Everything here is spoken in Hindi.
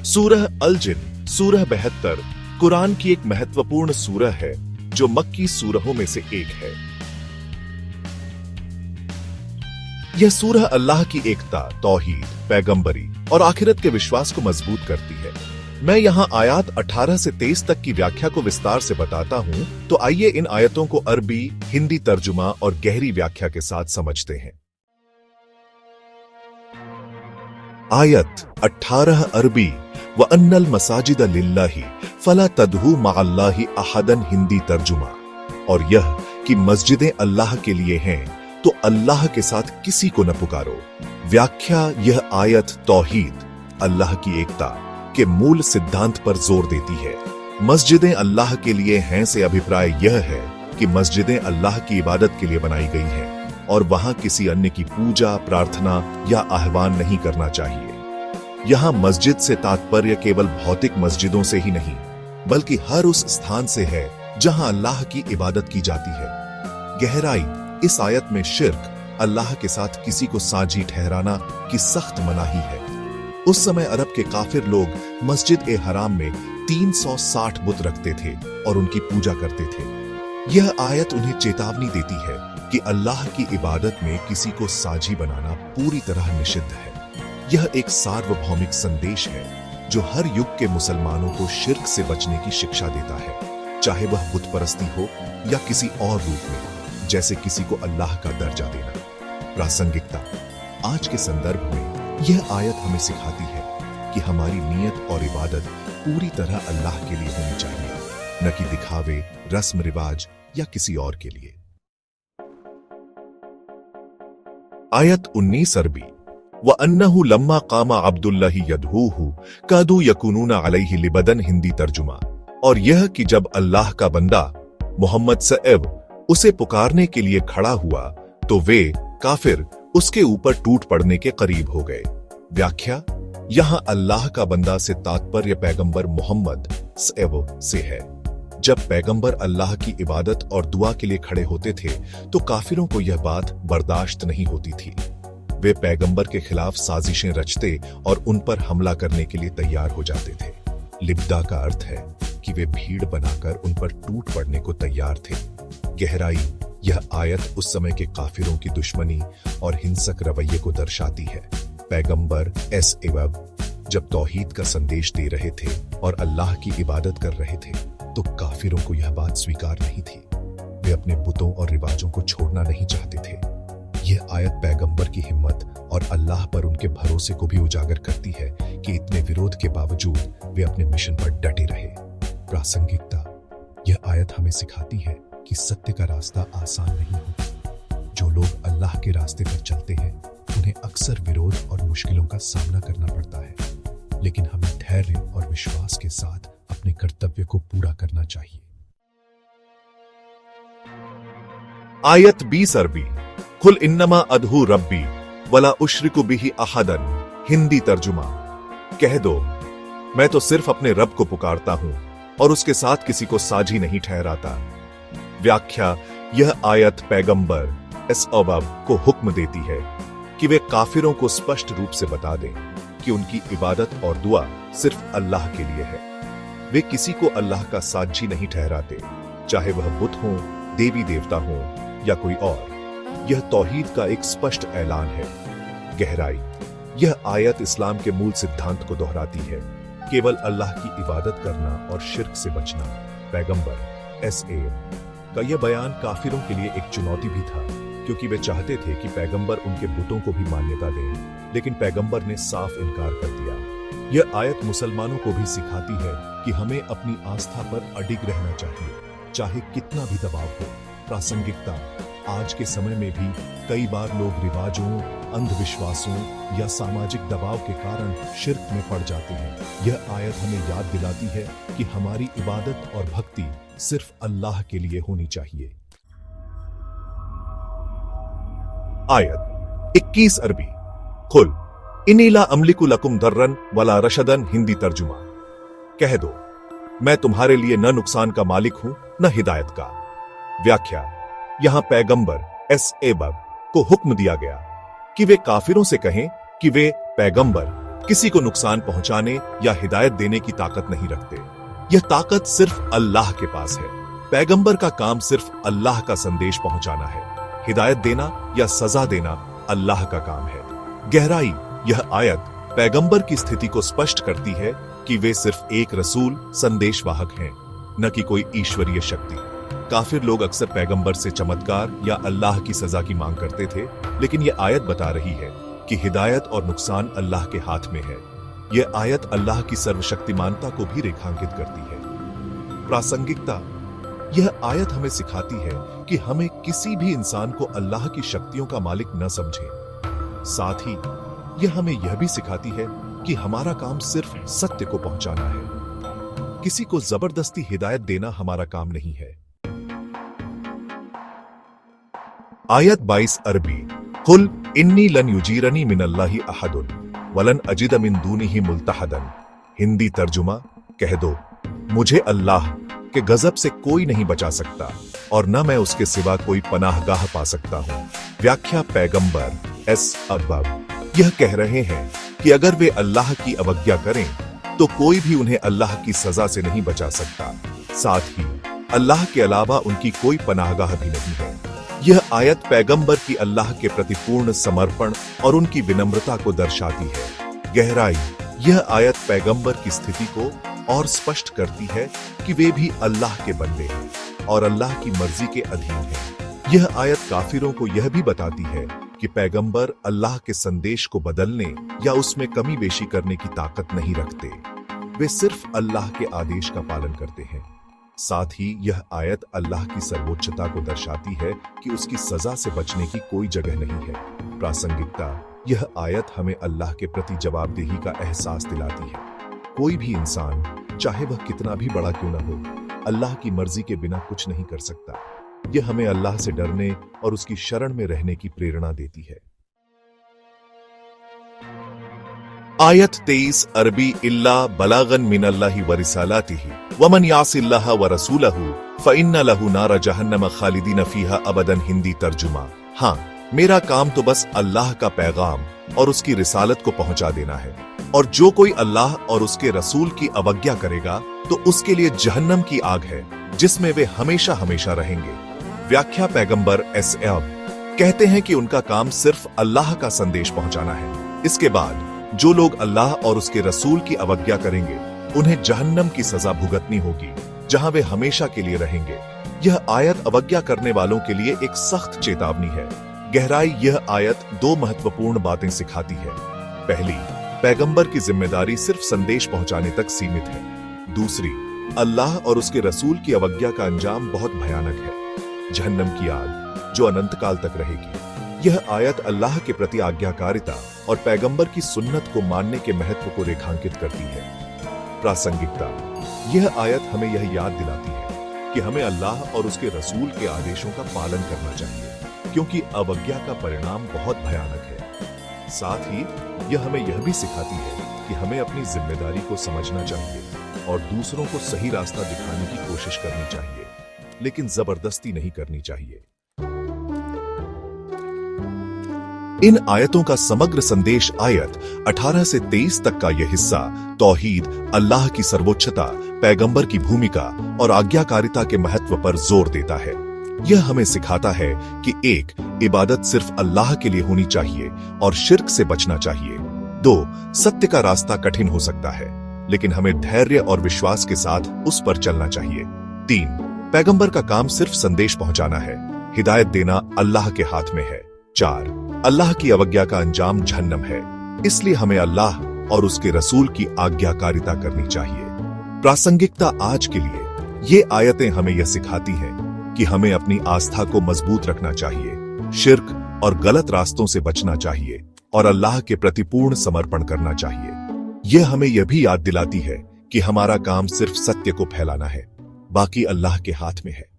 सूरह अल जिन सूरह 72 कुरान की एक महत्वपूर्ण सूरह है जो मक्की सूरहों में से एक है। यह सूरह अल्लाह की एकता, तौहीद, पैगंबरी और आखिरत के विश्वास को मजबूत करती है। मैं यहां आयत 18 से 23 तक की व्याख्या को विस्तार से बताता हूं, तो आइए इन आयतों को अरबी, हिंदी तर्जुमा और गहरी व्याख्या के साथ समझते हैं। आयत 18 अरबी व अन्नल मसाजिद लिल्लाही फला तदहू मअल्लाहि अहदन, हिंदी तर्जुमा, और यह कि मस्जिदें अल्लाह के लिए हैं तो अल्लाह के साथ किसी को न पुकारो। व्याख्या यह आयत तौहीद, अल्लाह की एकता के मूल सिद्धांत पर जोर देती है। मस्जिदें अल्लाह के लिए हैं से अभिप्राय यह है कि मस्जिदें अल्लाह की इबादत के लिए बनाई गई हैं और वहां किसी अन्य की पूजा, प्रार्थना या आह्वान नहीं करना चाहिए। यहां मस्जिद से तात्पर्य केवल भौतिक मस्जिदों से ही नहीं, बल्कि हर उस स्थान से है जहां अल्लाह की इबादत की जाती है। गहराई इस आयत में शिर्क, अल्लाह के साथ किसी को साझी ठहराना की सख्त मनाही है। उस समय अरब के काफिर लोग मस्जिद ए हराम में 360 बुत रखते थे और उनकी पूजा करते थे। यह आयत उन्हें चेतावनी देती है कि अल्लाह की इबादत में किसी को साझी बनाना पूरी तरह निषिद्ध है। यह एक सार्वभौमिक संदेश है जो हर युग के मुसलमानों को शिर्क से बचने की शिक्षा देता है, चाहे वह बुत परस्ती हो या किसी और रूप में, जैसे किसी को अल्लाह का दर्जा देना। प्रासंगिकता आज के संदर्भ में यह आयत हमें सिखाती है कि हमारी नीयत और इबादत पूरी तरह अल्लाह के लिए होनी चाहिए, न कि दिखावे, रस्म रिवाज या किसी और के लिए। आयत 19 अरबी व अन्नहु लम्मा कामा अब्दुल्लाहि यदहूहु कादू यकुनूना अलैहि लिबदन, हिंदी तर्जुमा, और यह कि जब अल्लाह का बंदा मोहम्मद सएब उसे पुकारने के लिए खड़ा हुआ तो वे काफिर उसके ऊपर टूट पड़ने के करीब हो गए। व्याख्या यहां अल्लाह का बंदा से तात्पर्य पैगंबर मोहम्मद सएब से है। जब पैगंबर अल्लाह की इबादत और दुआ के लिए खड़े होते थे तो काफिरों को यह बात बर्दाश्त नहीं होती थी। वे पैगंबर के खिलाफ साजिशें रचते और उन पर हमला करने के लिए तैयार हो जाते थे। लिब्दा का अर्थ है कि वे भीड़ बनाकर उन पर टूट पड़ने को तैयार थे। गहराई यह आयत उस समय के काफिरों की दुश्मनी और हिंसक रवैये को दर्शाती है। पैगंबर सएब जब तौहीद का संदेश दे रहे थे और अल्लाह की इबादत कर रहे थे तो काफिरों को यह बात स्वीकार नहीं थी। वे अपने बुतों और रिवाजों को छोड़ना नहीं चाहते थे। यह आयत पैगंबर की हिम्मत और अल्लाह पर उनके भरोसे को भी उजागर करती है कि इतने विरोध के बावजूद वे अपने मिशन पर डटे रहे। प्रासंगिकता यह आयत हमें सिखाती है कि सत्य का रास्ता आसान नहीं होता। जो लोग अल्लाह के रास्ते पर चलते हैं उन्हें अक्सर विरोध और मुश्किलों का सामना करना पड़ता है, लेकिन हमें धैर्य और विश्वास के साथ अपने कर्तव्य को पूरा करना चाहिए। आयत 20 अरबी कुल इन्नमा अदहू रब्बी वला उश्रिकु बिही अहदन, हिंदी तर्जुमा, कह दो मैं तो सिर्फ अपने रब को पुकारता हूं और उसके साथ किसी को साझी नहीं ठहराता। व्याख्या यह आयत पैगंबर सएब को हुक्म देती है कि वे काफिरों को स्पष्ट रूप से बता दें कि उनकी इबादत और दुआ सिर्फ अल्लाह के लिए है। वे किसी को अल्लाह का साझी नहीं ठहराते, चाहे वह बुत हो, देवी देवता हो या कोई और। यह तौहीद का एक स्पष्ट ऐलान है। गहराई यह आयत इस्लाम के मूल सिद्धांत को दोहराती है, केवल अल्लाह की इबादत करना और शिर्क से बचना। पैगंबर सएब का यह बयान काफिरों के लिए एक चुनौती भी था, क्योंकि वे चाहते थे कि पैगंबर उनके बुतों को भी मान्यता दें, लेकिन पैगंबर ने साफ इनकार कर दिया। यह आयत मुसलमानों को भी सिखाती है कि हमें अपनी आस्था पर अडिग रहना चाहिए, चाहे कितना भी दबाव हो। प्रासंगिकता आज के समय में भी कई बार लोग रिवाजों, अंधविश्वासों या सामाजिक दबाव के कारण शिर्क में पड़ जाते हैं। यह आयत हमें याद दिलाती है कि हमारी इबादत और भक्ति सिर्फ अल्लाह के लिए होनी चाहिए। आयत 21 अरबी कुल इन्नी ला अमलिकु लकुम दर्रन वला रशदन, हिंदी तर्जुमा, कह दो मैं तुम्हारे लिए न नुकसान का मालिक हूं न हिदायत का। व्याख्या यहां पैगंबर सएब को हुक्म दिया गया कि वे काफिरों से कहें कि वे पैगंबर किसी को नुकसान पहुंचाने या हिदायत देने की ताकत नहीं रखते। यह ताकत सिर्फ अल्लाह के पास है। पैगंबर का काम सिर्फ अल्लाह का संदेश पहुंचाना है। हिदायत देना या सजा देना अल्लाह का काम है। गहराई, यह आयत पैगंबर की स्थिति को स्पष्ट करती है कि वे सिर्फ एक रसूल, संदेशवाहक हैं, न कि कोई ईश्वरीय शक्ति। काफिर लोग अक्सर पैगंबर से चमत्कार या अल्लाह की सजा की मांग करते थे, लेकिन यह आयत बता रही है कि हिदायत और नुकसान अल्लाह के हाथ में है। यह आयत अल्लाह की सर्वशक्तिमानता को भी रेखांकित करती है। प्रासंगिकता, यह आयत हमें सिखाती है कि हमें किसी भी इंसान को अल्लाह की शक्तियों का मालिक न समझें। साथ ही यह हमें यह भी सिखाती है कि हमारा काम सिर्फ सत्य को पहुंचाना है। किसी को जबरदस्ती हिदायत देना हमारा काम नहीं है। आयत 22 अरबी। कुल इन्नी लन युजीरनी मिनल्लाहि अहदुन वलन अजिद मिन दूनिही मुल्तहदन। हिंदी तर्जुमा, कह दो, मुझे अल्लाह के गजब से कोई नहीं बचा सकता और न मैं उसके सिवा कोई पनाहगाह पा सकता हूं। व्याख्या, पैगंबर एस अब्बाब यह कह रहे हैं कि अगर वे अल्लाह की अवज्ञा करें तो कोई भी उन्हें अल्लाह की सजा से नहीं बचा सकता। साथ ही अल्लाह के अलावा उनकी कोई पनाहगाह भी नहीं है। यह आयत पैगंबर की अल्लाह के प्रति पूर्ण समर्पण और उनकी विनम्रता को दर्शाती है। गहराई, यह आयत पैगंबर की स्थिति को और स्पष्ट करती है कि वे भी अल्लाह के बंदे हैं और अल्लाह की मर्जी के अधीन हैं। यह आयत काफिरों को यह भी बताती है कि पैगंबर अल्लाह के संदेश को बदलने या उसमें कमी बेशी करने की ताकत नहीं रखते। वे सिर्फ अल्लाह के आदेश का पालन करते हैं। साथ ही यह आयत अल्लाह की सर्वोच्चता को दर्शाती है कि उसकी सजा से बचने की कोई जगह नहीं है। प्रासंगिकता, यह आयत हमें अल्लाह के प्रति जवाबदेही का एहसास दिलाती है। कोई भी इंसान, चाहे वह कितना भी बड़ा क्यों न हो, अल्लाह की मर्जी के बिना कुछ नहीं कर सकता। यह हमें अल्लाह से डरने और उसकी शरण में रहने की प्रेरणा देती है। आयत 23 अरबी। इल्ला बलागन मिनल्लाहि व रिसालातिही वमन यासिल्लाह व रसूलहू फइन्ना लहू नार जहन्नम खालिदीन फीहा अबदन। हिंदी तर्जुमा, हाँ, मेरा काम तो बस अल्लाह का पैगाम और उसकी रिसालत को पहुंचा देना है, और जो कोई अल्लाह और उसके रसूल की अवज्ञा करेगा तो उसके लिए जहन्नम की आग है जिसमें वे हमेशा हमेशा रहेंगे। व्याख्या, पैगंबर एस कहते हैं कि उनका काम सिर्फ अल्लाह का संदेश पहुंचाना है। इसके बाद जो लोग अल्लाह और उसके रसूल की अवज्ञा करेंगे उन्हें जहन्नम की सजा भुगतनी होगी, जहां वे हमेशा के लिए रहेंगे। यह आयत अवज्ञा करने वालों के लिए एक सख्त चेतावनी है। गहराई, यह आयत दो महत्वपूर्ण बातें सिखाती है। पहली, पैगंबर की जिम्मेदारी सिर्फ संदेश पहुंचाने तक सीमित है। दूसरी, अल्लाह और उसके रसूल की अवज्ञा का अंजाम बहुत भयानक है, जहन्नम की आग जो अनंत काल तक रहेगी। यह आयत अल्लाह के प्रति आज्ञाकारिता और पैगंबर की सुन्नत को मानने के महत्व को रेखांकित करती है। प्रासंगिकता, यह आयत हमें यह याद दिलाती है कि हमें अल्लाह और उसके रसूल के आदेशों का पालन करना चाहिए, क्योंकि अवज्ञा का परिणाम बहुत भयानक है। साथ ही यह हमें यह भी सिखाती है कि हमें अपनी जिम्मेदारी को समझना चाहिए और दूसरों को सही रास्ता दिखाने की कोशिश करनी चाहिए, लेकिन जबरदस्ती नहीं करनी चाहिए। इन आयतों का समग्र संदेश आयत 18 से 23 तक का यह हिस्सा तौहीद, अल्लाह की सर्वोच्चता, पैगंबर की भूमिका और आज्ञाकारिता के महत्व पर जोर देता है। यह हमें सिखाता है कि एक, इबादत सिर्फ अल्लाह के लिए होनी चाहिए और शिर्क से बचना चाहिए। दो, सत्य का रास्ता कठिन हो सकता है, लेकिन हमें धैर्य और विश्वास के साथ उस पर चलना चाहिए। तीन, पैगंबर का काम सिर्फ संदेश पहुंचाना है, हिदायत देना अल्लाह के हाथ में है। चार, अल्लाह की अवज्ञा का अंजाम जहन्नम है, इसलिए हमें अल्लाह और उसके रसूल की आज्ञाकारिता करनी चाहिए। प्रासंगिकता, आज के लिए ये आयतें हमें यह सिखाती हैं कि हमें अपनी आस्था को मजबूत रखना चाहिए, शिर्क और गलत रास्तों से बचना चाहिए और अल्लाह के प्रति पूर्ण समर्पण करना चाहिए। यह हमें यह भी याद दिलाती है कि हमारा काम सिर्फ सत्य को फैलाना है, बाकी अल्लाह के हाथ में है।